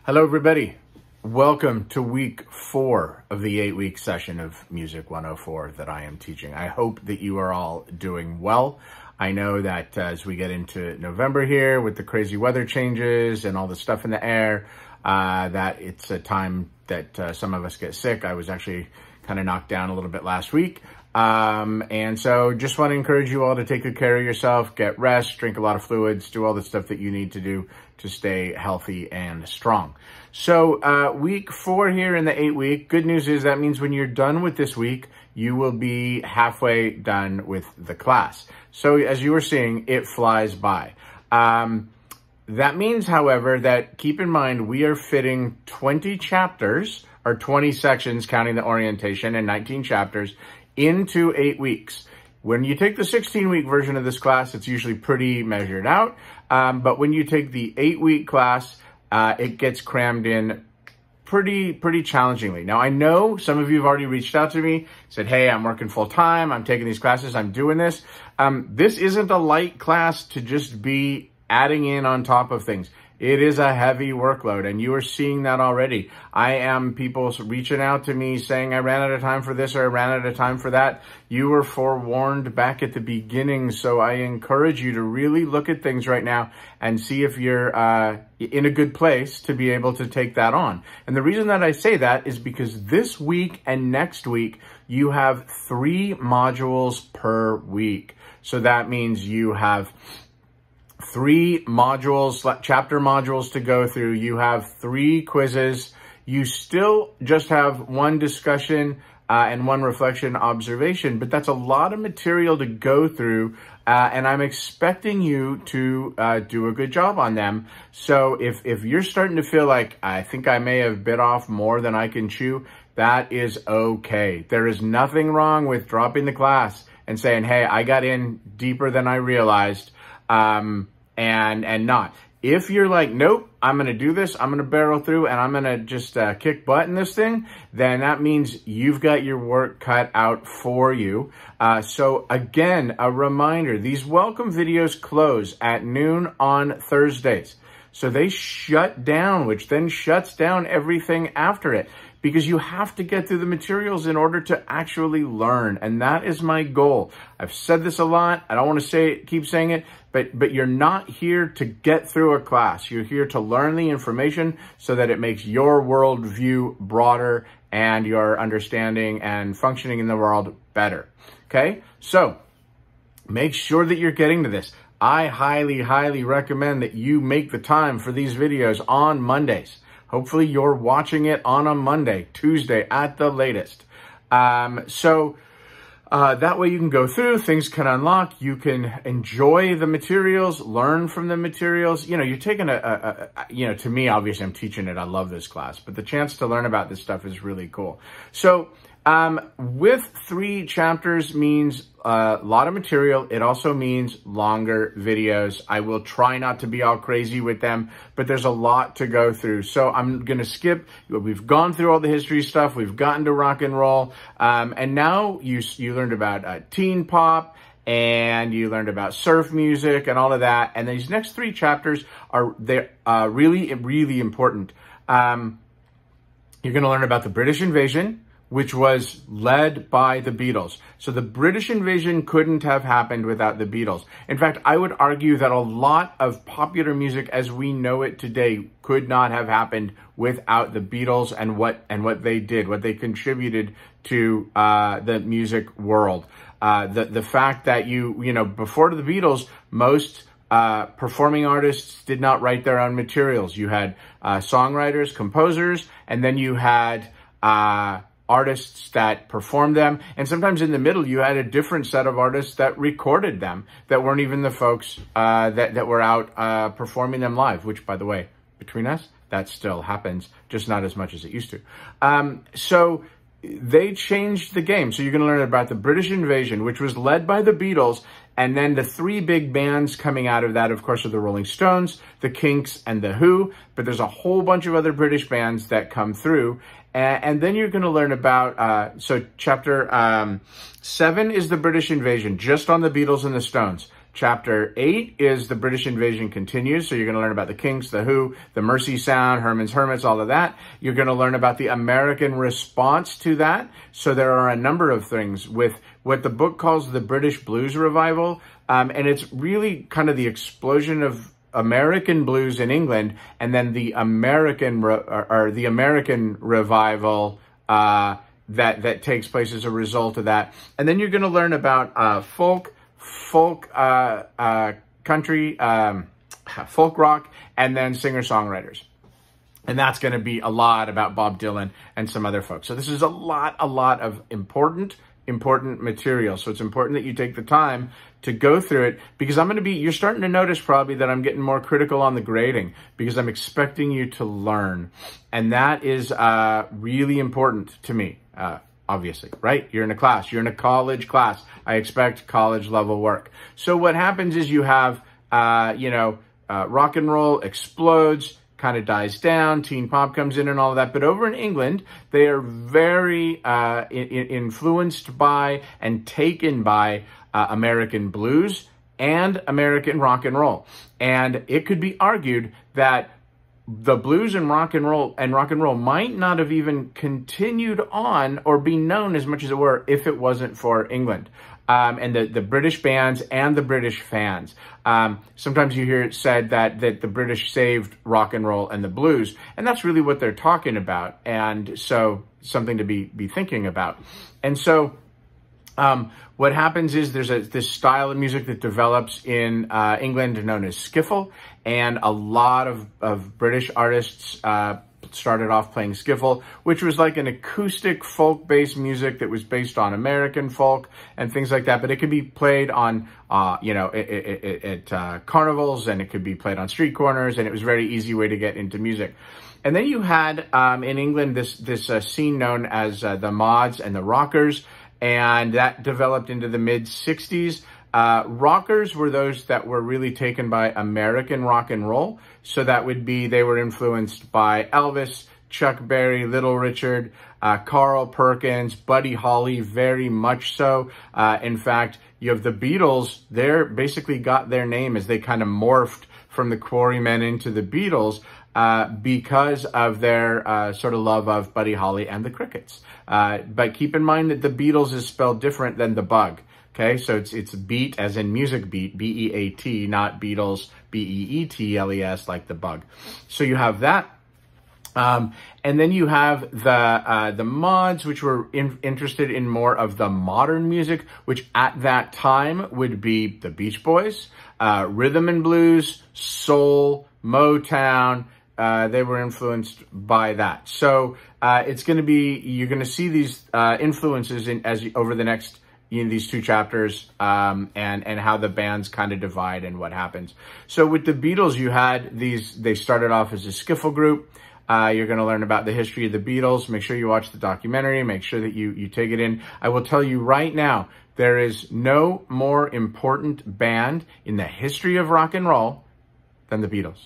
Hello, everybody. Welcome to week 4 of the 8-week session of Music 104 that I am teaching. I hope that you are all doing well. I know that as we get into November here with the crazy weather changes and all the stuff in the air, that it's a time that some of us get sick. I was actually kind of knocked down a little bit last week. And so just want to encourage you all to take good care of yourself, get rest, drink a lot of fluids, do all the stuff that you need to do to stay healthy and strong. So, week 4 here in the 8-week, good news is that means when you're done with this week, you will be halfway done with the class. So as you were seeing, it flies by. That means, however, that keep in mind, we are fitting 20 chapters or 20 sections, counting the orientation, and 19 chapters into 8 weeks. When you take the 16-week version of this class, it's usually pretty measured out. But when you take the 8-week class, it gets crammed in pretty challengingly. Now, I know some of you have already reached out to me, said, hey, I'm working full time, I'm taking these classes, I'm doing this. This isn't a light class to just be adding in on top of things. It is a heavy workload, and you are seeing that already. I am people reaching out to me saying, I ran out of time for this or I ran out of time for that. You were forewarned back at the beginning, so I encourage you to really look at things right now and see if you're in a good place to be able to take that on. And the reason that I say that is because this week and next week, you have 3 modules per week. So that means you have 3 modules, chapter modules to go through. You have 3 quizzes. You still just have 1 discussion and 1 reflection observation, but that's a lot of material to go through. And I'm expecting you to do a good job on them. So if you're starting to feel like, I think I may have bit off more than I can chew, that is okay. There is nothing wrong with dropping the class and saying, hey, I got in deeper than I realized. And not. If you're like, nope, I'm going to do this, I'm going to barrel through, and I'm going to just kick butt in this thing, then that means you've got your work cut out for you. So again, a reminder, these welcome videos close at noon on Thursdays. So they shut down, which then shuts down everything after it, because you have to get through the materials in order to actually learn. And that is my goal. I've said this a lot. I don't want to keep saying it, but you're not here to get through a class. You're here to learn the information so that it makes your worldview broader and your understanding and functioning in the world better. Okay? So make sure that you're getting to this. I highly recommend that you make the time for these videos on Mondays. Hopefully you're watching it on a Monday, Tuesday at the latest. That way you can go through, things can unlock, you can enjoy the materials, learn from the materials. You know, you're taking to me, obviously I'm teaching it, I love this class, but the chance to learn about this stuff is really cool. So, with 3 chapters means a lot of material. It also means longer videos. I will try not to be all crazy with them, but there's a lot to go through. So I'm going to skip. We've gone through all the history stuff. We've gotten to rock and roll. And now you learned about teen pop, and you learned about surf music and all of that. And these next 3 chapters are really important. You're going to learn about the British invasion, which was led by the Beatles. So the British invasion couldn't have happened without the Beatles. In fact, I would argue that a lot of popular music as we know it today could not have happened without the Beatles and what they did, what they contributed to the music world. The fact that before the Beatles, most performing artists did not write their own materials. You had songwriters, composers, and then you had artists that performed them. And sometimes in the middle, you had a different set of artists that recorded them that weren't even the folks that were out performing them live, which, by the way, between us, that still happens, just not as much as it used to. So they changed the game. So you're going to learn about the British invasion, which was led by the Beatles. And then the 3 big bands coming out of that, of course, are the Rolling Stones, the Kinks, and the Who. But there's a whole bunch of other British bands that come through. And then you're going to learn about, so chapter 7 is the British invasion, just on the Beatles and the Stones. Chapter 8 is the British invasion continues. So you're going to learn about the Kinks, the Who, the Mersey Sound, Herman's Hermits, all of that. You're going to learn about the American response to that. So there are a number of things with what the book calls the British Blues Revival. And it's really kind of the explosion of American blues in England, and then the American revival that takes place as a result of that. And then you're going to learn about folk country, folk rock, and then singer-songwriters. And that's going to be a lot about Bob Dylan and some other folks. So this is a lot of important material. So it's important that you take the time to go through it, because you're starting to notice probably that I'm getting more critical on the grading, because I'm expecting you to learn. And that is really important to me, obviously, right? You're in a class, you're in a college class. I expect college level work. So what happens is you have, rock and roll explodes, kind of dies down, teen pop comes in and all of that. But over in England, they are very influenced by and taken by American blues and American rock and roll. And it could be argued that the blues and rock and roll might not have even continued on or be known as much as it were if it wasn't for England. And the British bands and the British fans. Sometimes you hear it said that the British saved rock and roll and the blues, and that's really what they're talking about. And so something to be thinking about. And so what happens is there's this style of music that develops in England known as skiffle, and a lot of British artists started off playing skiffle, which was like an acoustic folk-based music that was based on American folk and things like that. But it could be played on, at carnivals, and it could be played on street corners, and it was a very easy way to get into music. And then you had in England this scene known as the Mods and the Rockers, and that developed into the mid-60s. Rockers were those that were really taken by American rock and roll. So that would be, they were influenced by Elvis, Chuck Berry, Little Richard, Carl Perkins, Buddy Holly, very much so. In fact, you have the Beatles, they basically got their name as they kind of morphed from the Quarrymen into the Beatles, because of their sort of love of Buddy Holly and the Crickets. But keep in mind that the Beatles is spelled different than the Bug. Okay, so it's beat as in music beat, B-E-A-T, not Beatles, B-E-E-T-L-E-S, like the Bug. So you have that. And then you have the Mods, which were interested in more of the modern music, which at that time would be the Beach Boys, rhythm and blues, soul, Motown. They were influenced by that. So it's going to be, you're going to see these influences over the next these two chapters, and how the bands kind of divide and what happens. So with the Beatles, you had they started off as a skiffle group. You're going to learn about the history of the Beatles. Make sure you watch the documentary. Make sure that you take it in. I will tell you right now, there is no more important band in the history of rock and roll than the Beatles.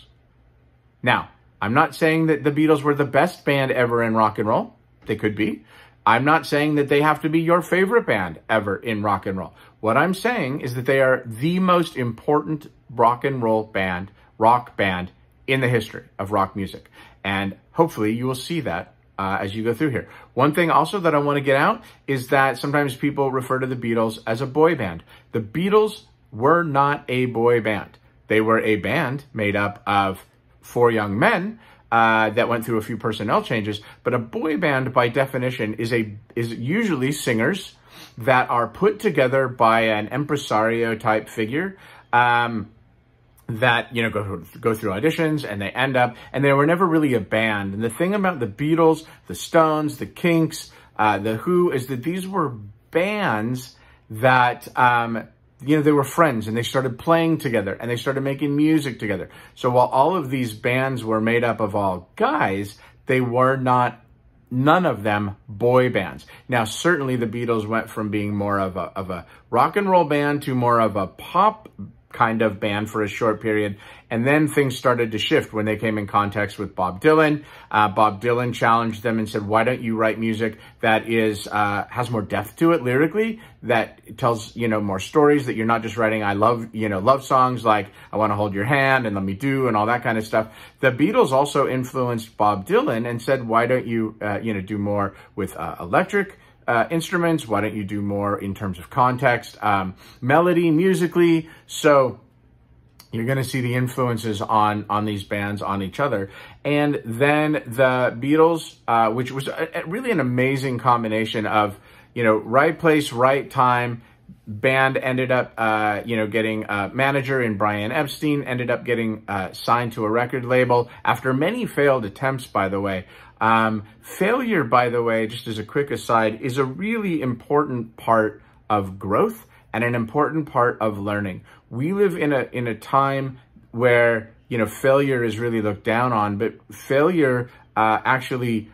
Now, I'm not saying that the Beatles were the best band ever in rock and roll. They could be. I'm not saying that they have to be your favorite band ever in rock and roll. What I'm saying is that they are the most important rock and roll band, rock band in the history of rock music. And hopefully you will see that as you go through here. One thing also that I want to get out is that sometimes people refer to the Beatles as a boy band. The Beatles were not a boy band. They were a band made up of 4 young men that went through a few personnel changes, but a boy band by definition is usually singers that are put together by an impresario type figure that go through auditions, and they end up, and they were never really a band. And the thing about the Beatles, the Stones, the Kinks, the Who, is that these were bands that they were friends, and they started playing together, and they started making music together. So while all of these bands were made up of all guys, they were none of them boy bands. Now, certainly the Beatles went from being more of a rock and roll band to more of a pop kind of band for a short period. And then things started to shift when they came in contact with Bob Dylan. Bob Dylan challenged them and said, why don't you write music that is has more depth to it lyrically, that tells, more stories, that you're not just writing love songs like I Want to Hold Your Hand and Let Me Do and all that kind of stuff. The Beatles also influenced Bob Dylan and said, why don't you, do more with electric instruments? Why don't you do more in terms of context, melody, musically? So you're going to see the influences on these bands on each other. And then the Beatles, which was really an amazing combination of, right place, right time. Band ended up, getting a manager in Brian Epstein, ended up getting signed to a record label after many failed attempts, by the way. Failure, by the way, just as a quick aside, is a really important part of growth and an important part of learning. We live in a time where, failure is really looked down on, but failure actually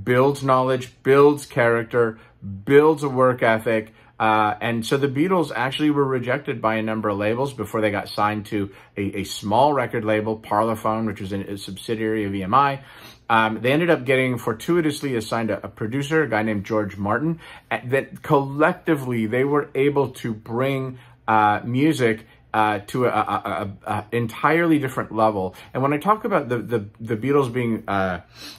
builds knowledge, builds character, builds a work ethic. And so the Beatles actually were rejected by a number of labels before they got signed to a small record label, Parlophone, which was a subsidiary of EMI. They ended up getting fortuitously assigned a producer, a guy named George Martin, that collectively they were able to bring music to a entirely different level. And when I talk about the Beatles being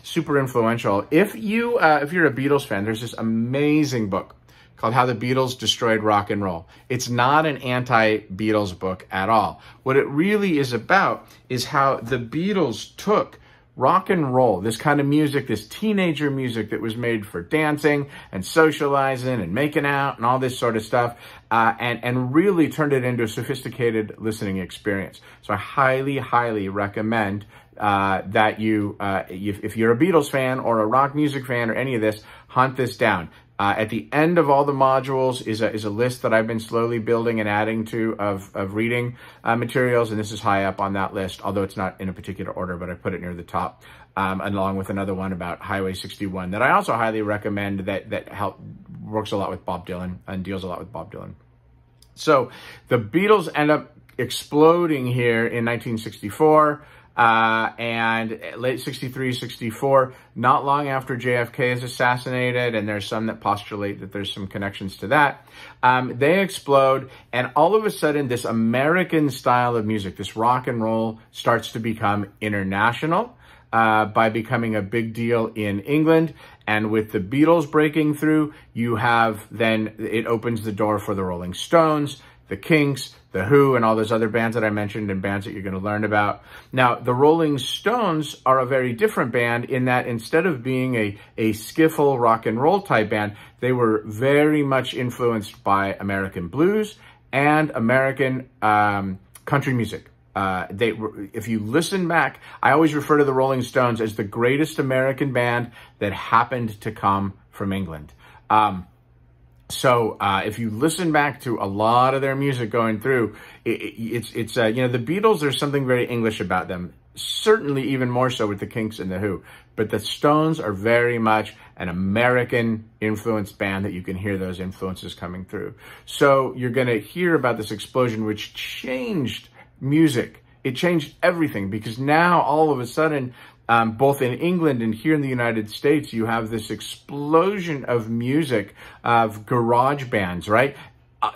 super influential, if you're a Beatles fan, there's this amazing book called How the Beatles Destroyed Rock and Roll. It's not an anti-Beatles book at all. What it really is about is how the Beatles took rock and roll, this kind of music, this teenager music that was made for dancing and socializing and making out and all this sort of stuff, and really turned it into a sophisticated listening experience. So I highly, highly recommend that you, if you're a Beatles fan or a rock music fan or any of this, hunt this down. At the end of all the modules is a list that I've been slowly building and adding to of reading materials, and this is high up on that list, although it's not in a particular order, but I put it near the top, along with another one about Highway 61 that I also highly recommend that works a lot with Bob Dylan and deals a lot with Bob Dylan. So the Beatles end up exploding here in 1964. And late 63, 64, not long after JFK is assassinated, and there's some that postulate that there's some connections to that, they explode, and all of a sudden this American style of music, this rock and roll, starts to become international by becoming a big deal in England. And with the Beatles breaking through, you have then, it opens the door for the Rolling Stones, the Kinks, the Who, and all those other bands that I mentioned, and bands that you're going to learn about. Now, the Rolling Stones are a very different band in that instead of being a skiffle rock and roll type band, they were very much influenced by American blues and American country music. If you listen back, I always refer to the Rolling Stones as the greatest American band that happened to come from England. So if you listen back to a lot of their music going through, it's the Beatles, there's something very English about them, certainly even more so with the Kinks and the Who. But the Stones are very much an American influenced band that you can hear those influences coming through. So you're going to hear about this explosion, which changed music. It changed everything, because now all of a sudden, both in England and here in the United States, you have this explosion of music, of garage bands, right?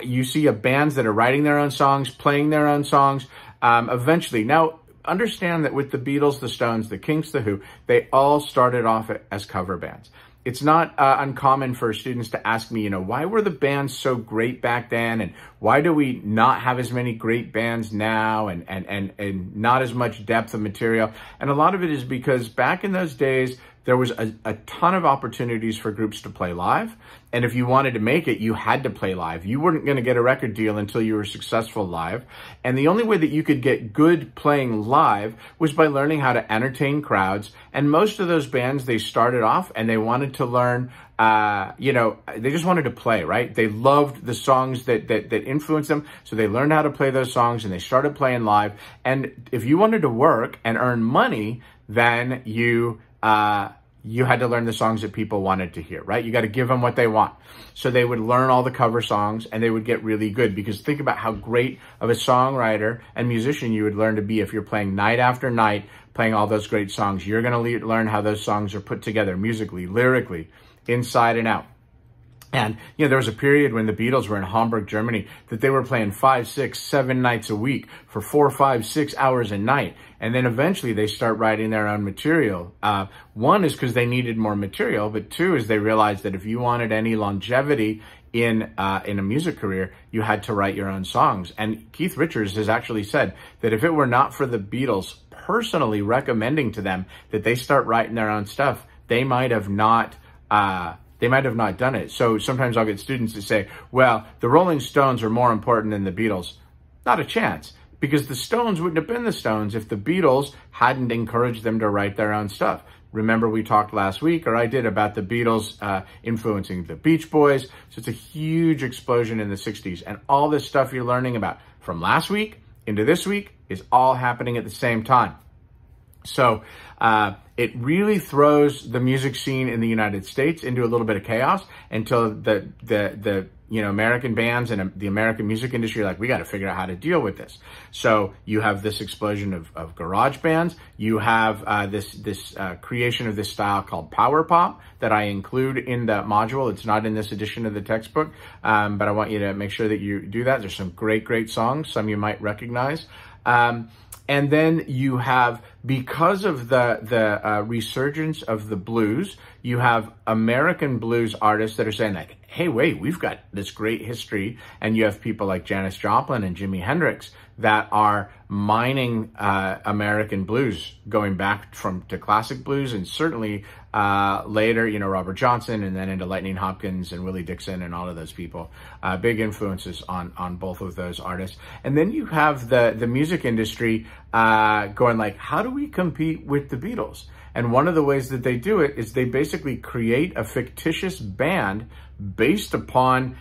You see bands that are writing their own songs, playing their own songs, eventually. Now, understand that with the Beatles, the Stones, the Kinks, the Who, they all started off as cover bands. It's not uncommon for students to ask me, why were the bands so great back then? And why do we not have as many great bands now and not as much depth of material? And a lot of it is because back in those days, there was a ton of opportunities for groups to play live. And if you wanted to make it, you had to play live. You weren't going to get a record deal until you were successful live. And the only way that you could get good playing live was by learning how to entertain crowds. And most of those bands, they started off and they wanted to learn, they just wanted to play, right? They loved the songs that influenced them. So they learned how to play those songs and they started playing live. And if you wanted to work and earn money, then you you had to learn the songs that people wanted to hear, right? You got to give them what they want. So they would learn all the cover songs and they would get really good, because think about how great of a songwriter and musician you would learn to be if you're playing night after night, playing all those great songs. You're going to learn how those songs are put together musically, lyrically, inside and out. And, there was a period when the Beatles were in Hamburg, Germany, that they were playing 5, 6, 7 nights a week for 4, 5, 6 hours a night. And then eventually they start writing their own material. One is because they needed more material, but two is they realized that if you wanted any longevity in a music career, you had to write your own songs. And Keith Richards has actually said that if it were not for the Beatles personally recommending to them that they start writing their own stuff, they might have not done it. So sometimes I'll get students that say, well, the Rolling Stones are more important than the Beatles. Not a chance, because the Stones wouldn't have been the Stones if the Beatles hadn't encouraged them to write their own stuff. Remember, we talked last week, or I did, about the Beatles influencing the Beach Boys. So it's a huge explosion in the 60s. And all this stuff you're learning about from last week into this week is all happening at the same time. So it really throws the music scene in the United States into a little bit of chaos until the American bands and the American music industry are like, we got to figure out how to deal with this. So you have this explosion of garage bands. You have this creation of this style called power pop that I include in the module. It's not in this edition of the textbook, but I want you to make sure that you do that. There's some great songs, some you might recognize. And then you have, because of the resurgence of the blues, you have American blues artists that are saying like, hey, wait, we've got this great history. And you have people like Janis Joplin and Jimi Hendrix that are mining American blues, going back to classic blues, and certainly later, Robert Johnson, and then into Lightning Hopkins and Willie Dixon and all of those people. Big influences on both of those artists. And then you have the music industry going like, how do we compete with the Beatles? And one of the ways that they do it is they basically create a fictitious band based upon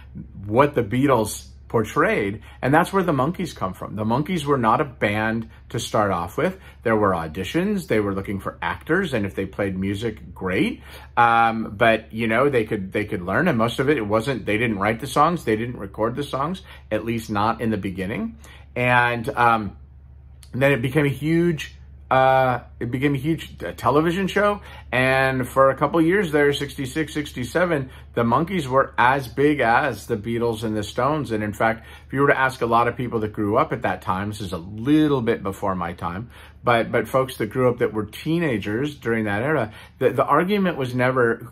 what the Beatles portrayed. And that's where the Monkees come from. The Monkees were not a band to start off with. There were auditions. They were looking for actors. And if they played music, great. But they could learn. And most of it wasn't, they didn't write the songs. They didn't record the songs, at least not in the beginning. And then it became a huge television show. And for a couple years there, 66, 67, the Monkees were as big as the Beatles and the Stones. And in fact, if you were to ask a lot of people that grew up at that time, this is a little bit before my time, but folks that grew up that were teenagers during that era, the argument was never,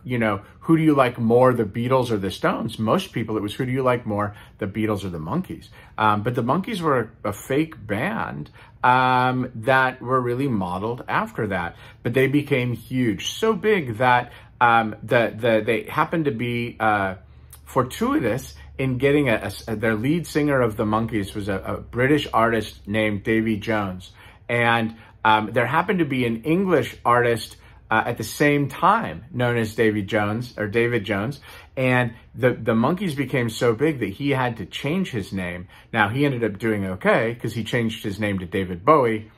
who do you like more, the Beatles or the Stones? Most people, it was, who do you like more, the Beatles or the Monkees? But the Monkees were a fake band that were really modeled after that. But they became huge, so big that they happened to be fortuitous in getting their lead singer of the Monkees was a British artist named Davy Jones. And there happened to be an English artist at the same time known as David Jones. And the Monkees became so big that he had to change his name. Now, he ended up doing okay because he changed his name to David Bowie,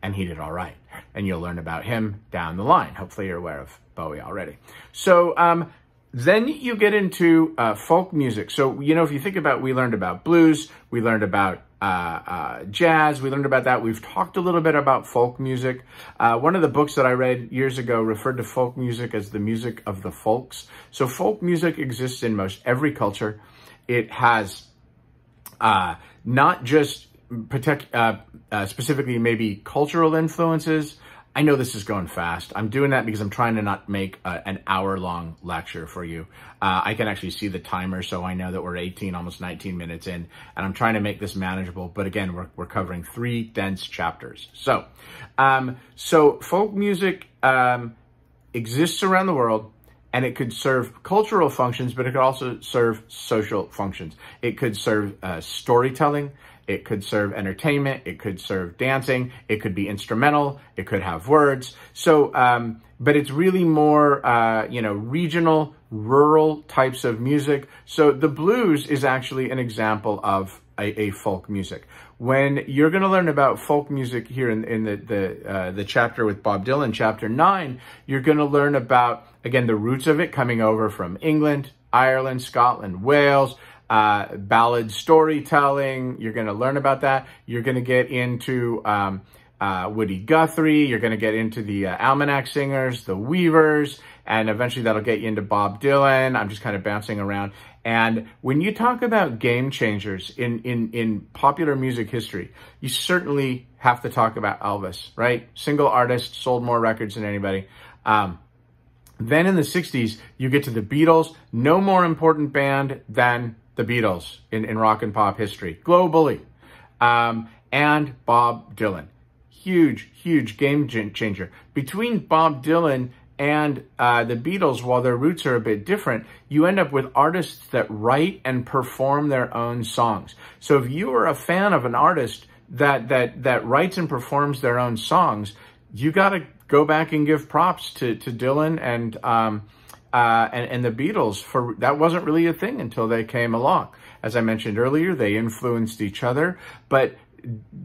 and he did all right. And you'll learn about him down the line. Hopefully you're aware of Bowie already. So then you get into folk music. So, if you think about, we learned about blues, we learned about jazz, we learned about that. We've talked a little bit about folk music. One of the books that I read years ago referred to folk music as the music of the folks. So folk music exists in most every culture. It has not just specifically maybe cultural influences. I know this is going fast. I'm doing that because I'm trying to not make an hour-long lecture for you. I can actually see the timer, so I know that we're 18, almost 19 minutes in, and I'm trying to make this manageable. But again, we're covering 3 dense chapters. So folk music exists around the world, and it could serve cultural functions, but it could also serve social functions. It could serve storytelling. It could serve entertainment. It could serve dancing. It could be instrumental. It could have words. So, but it's really more, regional, rural types of music. So the blues is actually an example of a folk music. When you're going to learn about folk music here in the chapter with Bob Dylan, chapter 9, you're going to learn about, again, the roots of it coming over from England, Ireland, Scotland, Wales, ballad storytelling. You're going to learn about that. You're going to get into Woody Guthrie. You're going to get into the Almanac Singers, the Weavers, and eventually that'll get you into Bob Dylan. I'm just kind of bouncing around. And when you talk about game changers in popular music history, you certainly have to talk about Elvis, right? Single artist, sold more records than anybody. Then in the 60s, you get to the Beatles. No more important band than the Beatles in rock and pop history, globally. And Bob Dylan. Huge game changer. Between Bob Dylan and the Beatles, while their roots are a bit different, you end up with artists that write and perform their own songs. So if you are a fan of an artist that writes and performs their own songs, you got to go back and give props to Dylan and the Beatles. For that wasn't really a thing until they came along. As I mentioned earlier, they influenced each other, but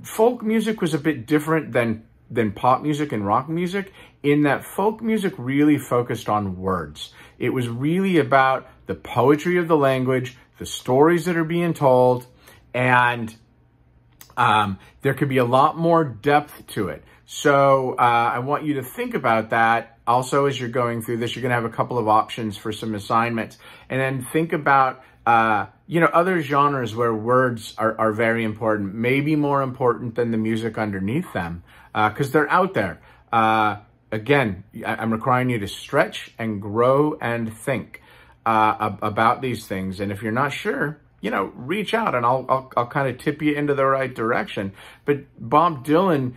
folk music was a bit different than pop music and rock music, in that folk music really focused on words. It was really about the poetry of the language, the stories that are being told, and there could be a lot more depth to it. So I want you to think about that. Also, as you're going through this, you're going to have a couple of options for some assignments, and then think about other genres where words are very important, maybe more important than the music underneath them, because they're out there. Again, I'm requiring you to stretch and grow and think about these things. And if you're not sure, reach out and I'll kind of tip you into the right direction. But Bob Dylan,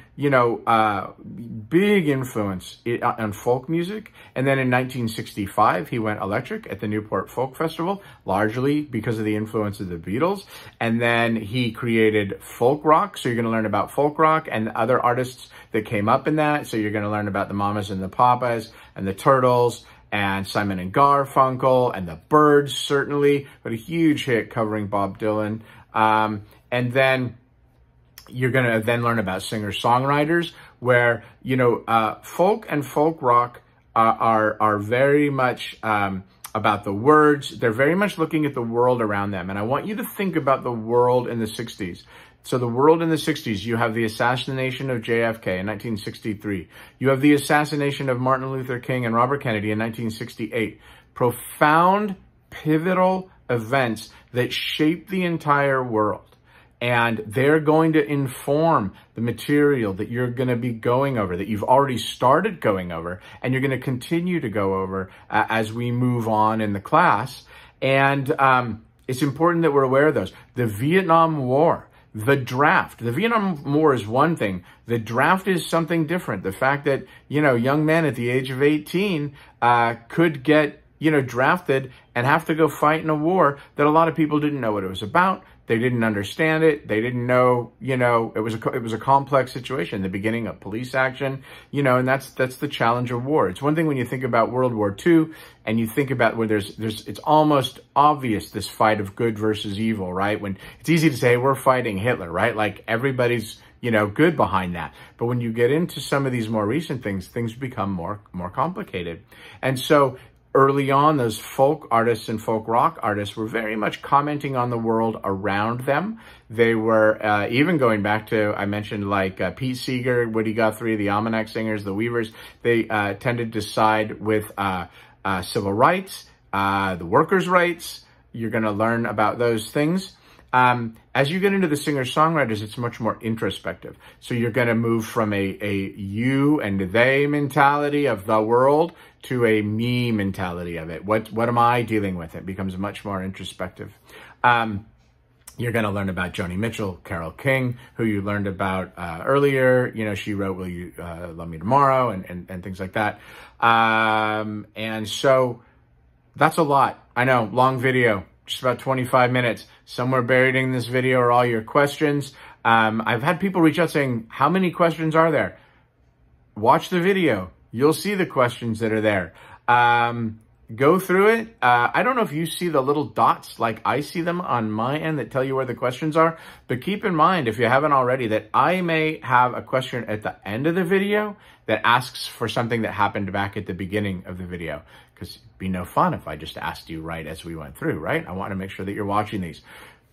big influence on folk music. And then in 1965, he went electric at the Newport Folk Festival, largely because of the influence of the Beatles. And then he created folk rock. So you're going to learn about folk rock and other artists that came up in that. So you're going to learn about the Mamas and the Papas and the Turtles, and Simon and Garfunkel, and the Byrds, certainly, but a huge hit covering Bob Dylan. And then you're going to then learn about singer-songwriters, where, folk and folk rock are very much about the words. They're very much looking at the world around them. And I want you to think about the world in the 60s. So the world in the 60s, you have the assassination of JFK in 1963. You have the assassination of Martin Luther King and Robert Kennedy in 1968. Profound, pivotal events that shape the entire world. And they're going to inform the material that you're going to be going over, that you've already started going over, and you're going to continue to go over as we move on in the class. And it's important that we're aware of those. The Vietnam War. The draft. The Vietnam War is one thing. The draft is something different. The fact that, young men at the age of 18 could get, drafted and have to go fight in a war that a lot of people didn't know what it was about. They didn't understand it. They didn't know, it was a complex situation, the beginning of police action, and that's the challenge of war. It's one thing when you think about World War II and you think about where it's almost obvious, this fight of good versus evil, right? When it's easy to say we're fighting Hitler, right? Like everybody's, good behind that. But when you get into some of these more recent things become more complicated. And so early on, those folk artists and folk rock artists were very much commenting on the world around them. They were even going back to, I mentioned, like Pete Seeger, Woody Guthrie, the Almanac Singers, the Weavers. They tended to side with civil rights, the workers' rights. You're going to learn about those things. As you get into the singer-songwriters, it's much more introspective. So you're going to move from a you and they mentality of the world to a me mentality of it. What am I dealing with? It becomes much more introspective. You're going to learn about Joni Mitchell, Carole King, who you learned about earlier. She wrote Will You Love Me Tomorrow and things like that. And so that's a lot. I know, long video. Just about 25 minutes. Somewhere buried in this video are all your questions. I've had people reach out saying, how many questions are there? Watch the video. You'll see the questions that are there. Go through it. I don't know if you see the little dots like I see them on my end that tell you where the questions are, but keep in mind, if you haven't already, that I may have a question at the end of the video that asks for something that happened back at the beginning of the video, because it'd be no fun if I just asked you right as we went through, right? I want to make sure that you're watching these.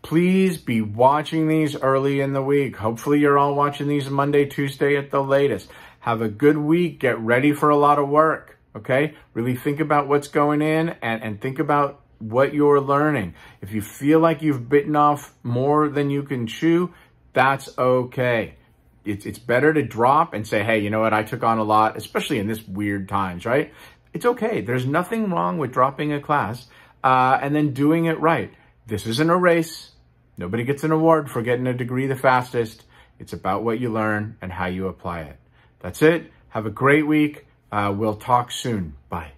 Please be watching these early in the week. Hopefully you're all watching these Monday, Tuesday at the latest. Have a good week. Get ready for a lot of work. Okay, really think about what's going in and think about what you're learning. If you feel like you've bitten off more than you can chew, that's okay. It's better to drop and say, hey, you know what, I took on a lot, especially in this weird times, right? It's okay. There's nothing wrong with dropping a class and then doing it right. This isn't a race. Nobody gets an award for getting a degree the fastest. It's about what you learn and how you apply it. That's it. Have a great week. We'll talk soon. Bye.